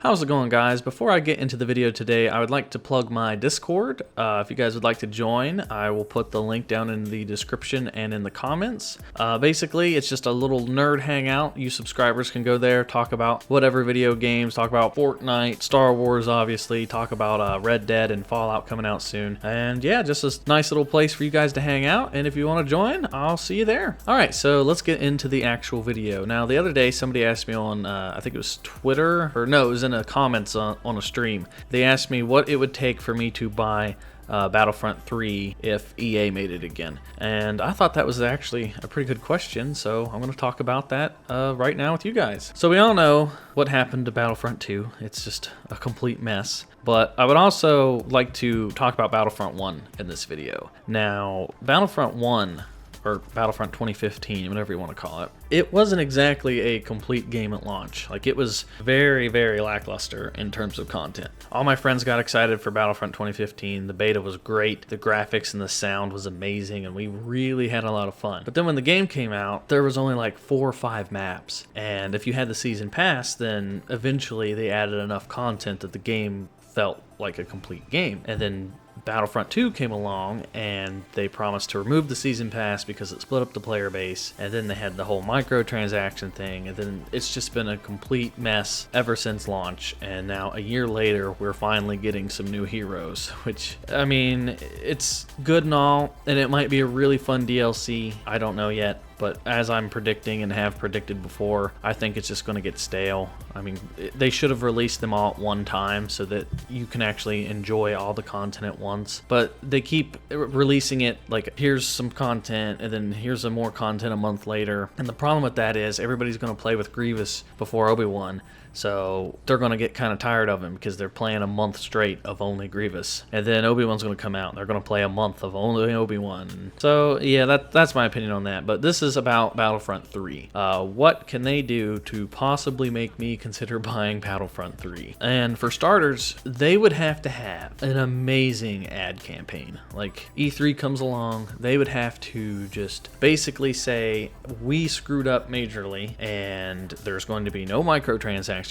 How's it going, guys? Before I get into the video today, I would like to plug my Discord. If you guys would like to join, I will put the link down in the description and in the comments. Basically, it's just a little nerd hangout. You subscribers can go there, talk about whatever video games, talk about Fortnite, Star Wars, obviously, talk about Red Dead and Fallout coming out soon. And yeah, just a nice little place for you guys to hang out. And if you want to join, I'll see you there. All right, so let's get into the actual video. Now, the other day, somebody asked me on, I think it was Twitter, or no, it was in the comments on a stream. They asked me what it would take for me to buy Battlefront 3 if EA made it again. And I thought that was actually a pretty good question, so I'm going to talk about that right now with you guys. So we all know what happened to Battlefront 2. It's just a complete mess. But I would also like to talk about Battlefront 1 in this video. Now, Battlefront 1, or Battlefront 2015, whatever you want to call it, it wasn't exactly a complete game at launch. Like, it was very, very lackluster in terms of content. All my friends got excited for Battlefront 2015. The beta was great. The graphics and the sound was amazing, and we really had a lot of fun. But then when the game came out, there was only like 4 or 5 maps. And if you had the season pass, then eventually they added enough content that the game felt like a complete game. And then Battlefront 2 came along and they promised to remove the season pass because it split up the player base, and then they had the whole microtransaction thing, and then it's just been a complete mess ever since launch. And now a year later we're finally getting some new heroes, which, I mean, it's good and all, and it might be a really fun DLC. I don't know yet, but as I'm predicting and have predicted before, I think it's just going to get stale. I mean, they should have released them all at one time so that you can actually enjoy all the content at once. But they keep releasing it like, here's some content, and then here's some more content a month later. And the problem with that is everybody's going to play with Grievous before Obi-Wan. So they're going to get kind of tired of him because they're playing a month straight of only Grievous. And then Obi-Wan's going to come out and they're going to play a month of only Obi-Wan. So yeah, that's my opinion on that. But this is about Battlefront 3. What can they do to possibly make me consider buying Battlefront 3? And for starters, they would have to have an amazing ad campaign. Like, E3 comes along, they would have to just basically say, we screwed up majorly and there's going to be no microtransactions.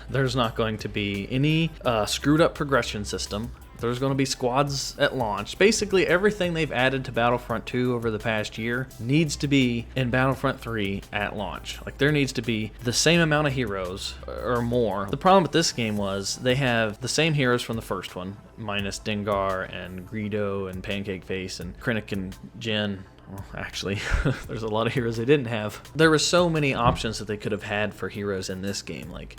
There's not going to be any screwed up progression system. There's going to be squads at launch. Basically, everything they've added to Battlefront 2 over the past year needs to be in Battlefront 3 at launch. Like, there needs to be the same amount of heroes or more. The problem with this game was they have the same heroes from the first one, minus Dengar and Greedo and Pancake Face and Krennic and Jyn. Well, actually, there's a lot of heroes they didn't have. There were so many options that they could have had for heroes in this game, like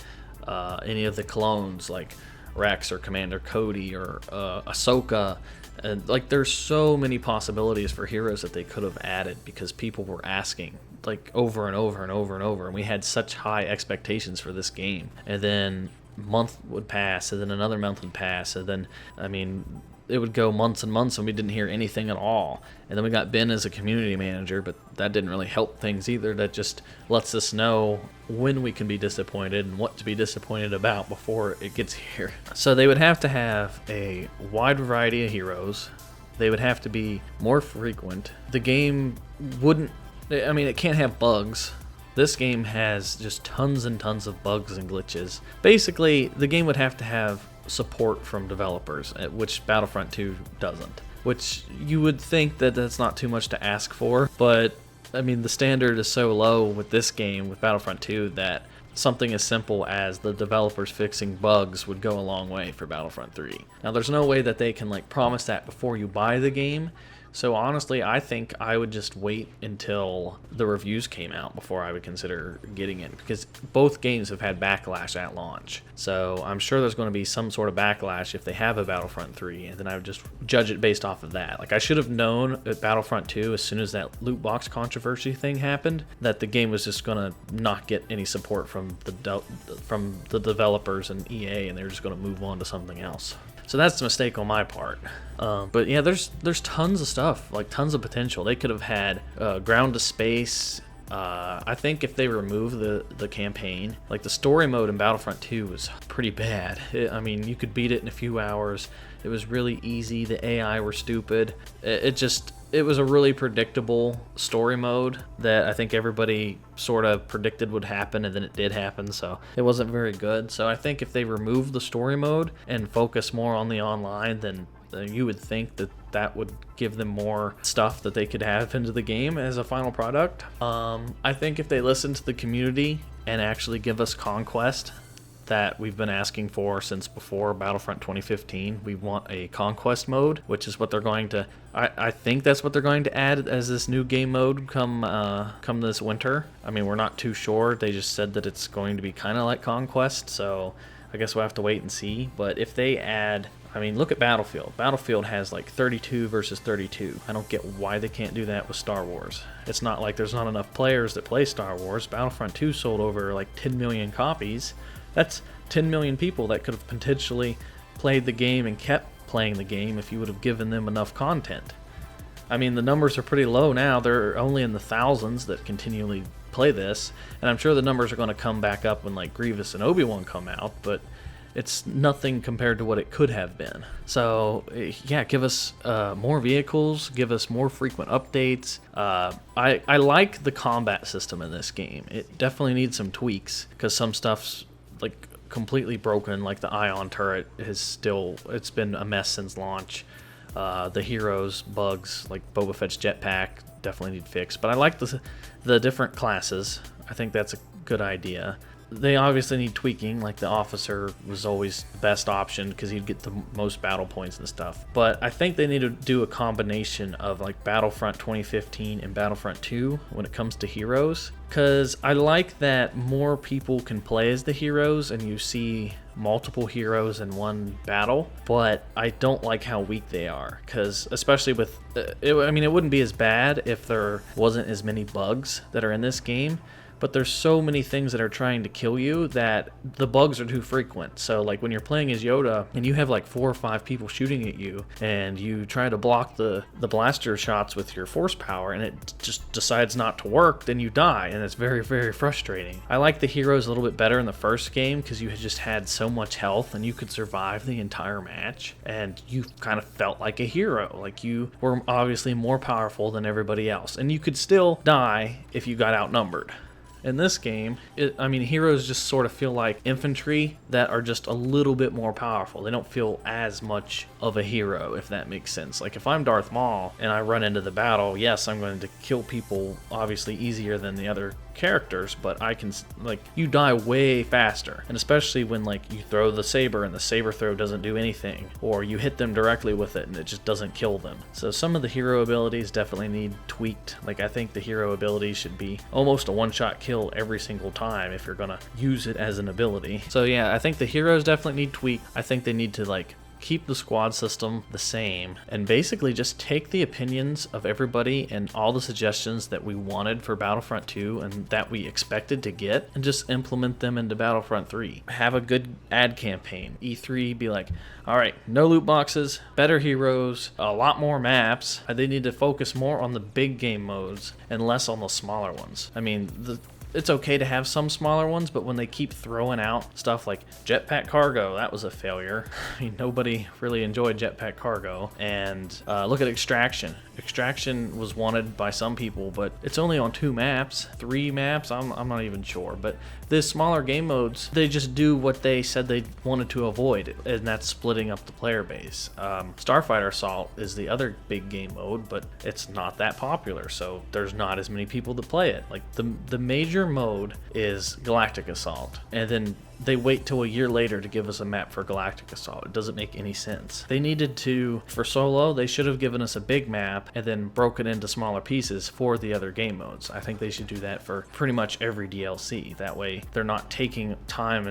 any of the clones, like Rex or Commander Cody or Ahsoka. And like, there's so many possibilities for heroes that they could have added because people were asking like over and over and over and over, and we had such high expectations for this game. And then a month would pass, and then another month would pass, and then, I mean, it would go months and months and we didn't hear anything at all. And then we got Ben as a community manager, but that didn't really help things either. That just lets us know when we can be disappointed and what to be disappointed about before it gets here. So they would have to have a wide variety of heroes. They would have to be more frequent. The game wouldn't, I mean, it can't have bugs. This game has just tons and tons of bugs and glitches. Basically, the game would have to have support from developers, which Battlefront 2 doesn't. Which you would think that that's not too much to ask for, but I mean, the standard is so low with this game, with Battlefront 2, that something as simple as the developers fixing bugs would go a long way for Battlefront 3. Now, there's no way that they can like promise that before you buy the game. So honestly, I think I would just wait until the reviews came out before I would consider getting it, because both games have had backlash at launch. So I'm sure there's going to be some sort of backlash if they have a Battlefront 3, and then I would just judge it based off of that. Like, I should have known at Battlefront 2, as soon as that loot box controversy thing happened, that the game was just going to not get any support from the developers and EA, and they're just going to move on to something else. So that's a mistake on my part. But yeah, there's tons of stuff, like tons of potential. They could have had ground to space. I think if they remove the campaign, like the story mode in Battlefront 2 was pretty bad. I mean, you could beat it in a few hours. It was really easy. The AI were stupid. It just, it was a really predictable story mode that I think everybody sort of predicted would happen, and then it did happen, so it wasn't very good. So I think if they remove the story mode and focus more on the online, then you would think that that would give them more stuff that they could have into the game as a final product. I think if they listen to the community and actually give us Conquest that we've been asking for since before Battlefront 2015. We want a Conquest mode, which is what they're going to... I think that's what they're going to add as this new game mode come this winter. I mean, we're not too sure. They just said that it's going to be kind of like Conquest, so I guess we'll have to wait and see. But if they add... I mean, look at Battlefield. Battlefield has like 32 versus 32. I don't get why they can't do that with Star Wars. It's not like there's not enough players that play Star Wars. Battlefront 2 sold over like 10 million copies. That's 10 million people that could have potentially played the game and kept playing the game if you would have given them enough content. I mean, the numbers are pretty low now. They're only in the thousands that continually play this, and I'm sure the numbers are going to come back up when like Grievous and Obi-Wan come out, but it's nothing compared to what it could have been. So yeah, give us more vehicles, give us more frequent updates. I like the combat system in this game. It definitely needs some tweaks because some stuff's like completely broken, like the ion turret it's been a mess since launch. The heroes bugs like Boba Fett's jetpack definitely need fixed, but I like the different classes. I think that's a good idea. They obviously need tweaking, like the officer was always the best option because he'd get the most battle points and stuff. But I think they need to do a combination of like Battlefront 2015 and Battlefront 2 when it comes to heroes. Because I like that more people can play as the heroes and you see multiple heroes in one battle, but I don't like how weak they are. Because especially with, it wouldn't be as bad if there wasn't as many bugs that are in this game. But there's so many things that are trying to kill you that the bugs are too frequent. So like when you're playing as Yoda and you have like 4 or 5 people shooting at you and you try to block the blaster shots with your force power and it just decides not to work, then you die, and it's very, very frustrating. I like the heroes a little bit better in the first game because you had just had so much health and you could survive the entire match and you kind of felt like a hero. Like you were obviously more powerful than everybody else, and you could still die if you got outnumbered. In this game, heroes just sort of feel like infantry that are just a little bit more powerful. They don't feel as much of a hero, if that makes sense. Like if I'm Darth Maul and I run into the battle, yes, I'm going to kill people obviously easier than the other characters, but I can, like, you die way faster. And especially when like you throw the saber and the saber throw doesn't do anything, or you hit them directly with it and it just doesn't kill them. So some of the hero abilities definitely need tweaked. Like I think the hero ability should be almost a one-shot kill every single time if you're gonna use it as an ability. So yeah, I think the heroes definitely need tweaked. I think they need to like keep the squad system the same and basically just take the opinions of everybody and all the suggestions that we wanted for Battlefront 2 and that we expected to get and just implement them into Battlefront 3. Have a good ad campaign. E3 be like, all right, no loot boxes, better heroes, a lot more maps. They need to focus more on the big game modes and less on the smaller ones. I mean, it's okay to have some smaller ones, but when they keep throwing out stuff like jetpack cargo, that was a failure. I mean, nobody really enjoyed jetpack cargo. And look at extraction. Extraction was wanted by some people, but it's only on 2 maps, 3 maps, I'm not even sure. But the smaller game modes, they just do what they said they wanted to avoid, and that's splitting up the player base. Starfighter Assault is the other big game mode, but it's not that popular, so there's not as many people that play it. Like the major mode is Galactic Assault, and then they wait till a year later to give us a map for Galactic Assault. It doesn't make any sense. They needed to, for solo, they should have given us a big map and then broken into smaller pieces for the other game modes. I think they should do that for pretty much every DLC. That way they're not taking time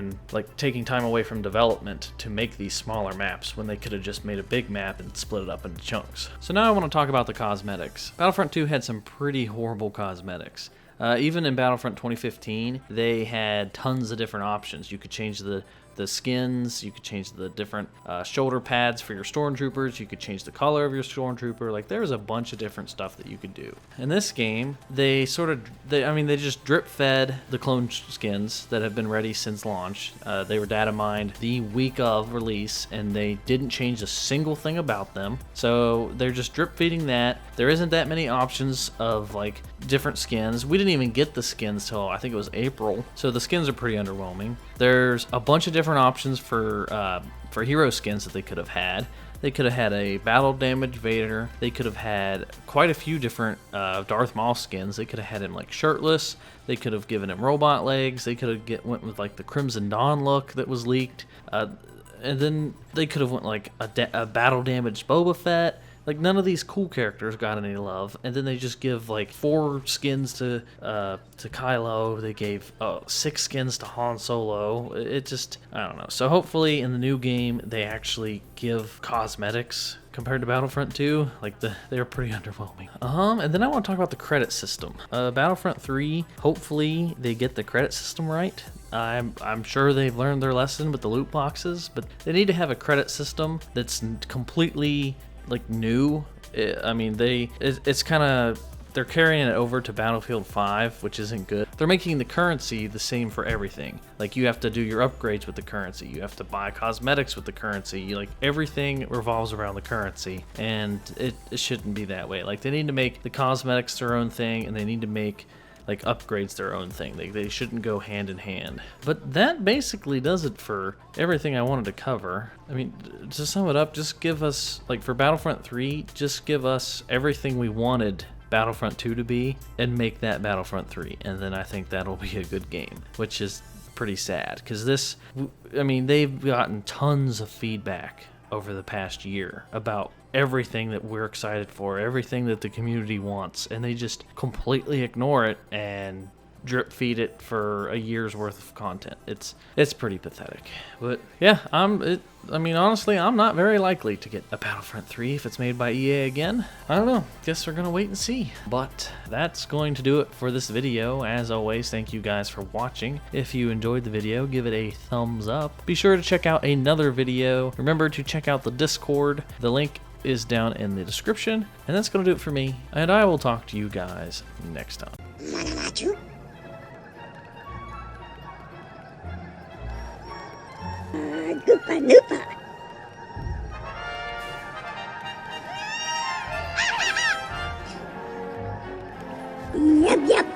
away from development to make these smaller maps when they could have just made a big map and split it up into chunks. So now I want to talk about the cosmetics. Battlefront 2 had some pretty horrible cosmetics. Even in Battlefront 2015, they had tons of different options. You could change the the skins, you could change the different shoulder pads for your stormtroopers, you could change the color of your stormtrooper. Like, there's a bunch of different stuff that you could do. In this game, they just drip fed the clone skins that have been ready since launch. They were data mined the week of release, and they didn't change a single thing about them. So they're just drip feeding that. There isn't that many options of like different skins. We didn't even get the skins till I think it was April, so the skins are pretty underwhelming. There's a bunch of different options for hero skins that they could have had. They could have had a battle damage Vader. They could have had quite a few different Darth Maul skins. They could have had him like shirtless. They could have given him robot legs. They could have went with like the Crimson Dawn look that was leaked. And then they could have went like a battle damaged Boba Fett. Like, none of these cool characters got any love, and then they just give like 4 skins to Kylo. They gave 6 skins to Han Solo. It just, I don't know. So hopefully in the new game they actually give cosmetics compared to Battlefront 2. Like, they're pretty underwhelming. And then I want to talk about the credit system. Battlefront 3, hopefully they get the credit system right. I'm sure they've learned their lesson with the loot boxes, but they need to have a credit system that's completely like new. It's kind of, they're carrying it over to Battlefield 5, which isn't good. They're making the currency the same for everything. Like, you have to do your upgrades with the currency. You have to buy cosmetics with the currency. Like, everything revolves around the currency, and it shouldn't be that way. Like, they need to make the cosmetics their own thing, and they need to make like upgrades their own thing. They shouldn't go hand in hand. But that basically does it for everything I wanted to cover. I mean, to sum it up, just give us, like for Battlefront 3, just give us everything we wanted Battlefront 2 to be and make that Battlefront 3. And then I think that'll be a good game, which is pretty sad because they've gotten tons of feedback over the past year about everything that we're excited for, everything that the community wants, and they just completely ignore it and drip feed it for a year's worth of content. It's pretty pathetic. But yeah, honestly, I'm not very likely to get a Battlefront 3 if it's made by EA again. I don't know. Guess we're gonna wait and see. But that's going to do it for this video. As always, thank you guys for watching. If you enjoyed the video, give it a thumbs up. Be sure to check out another video. Remember to check out the Discord. The link is down in the description. And that's gonna do it for me. And I will talk to you guys next time. Goopa Noopa. Yep, yep.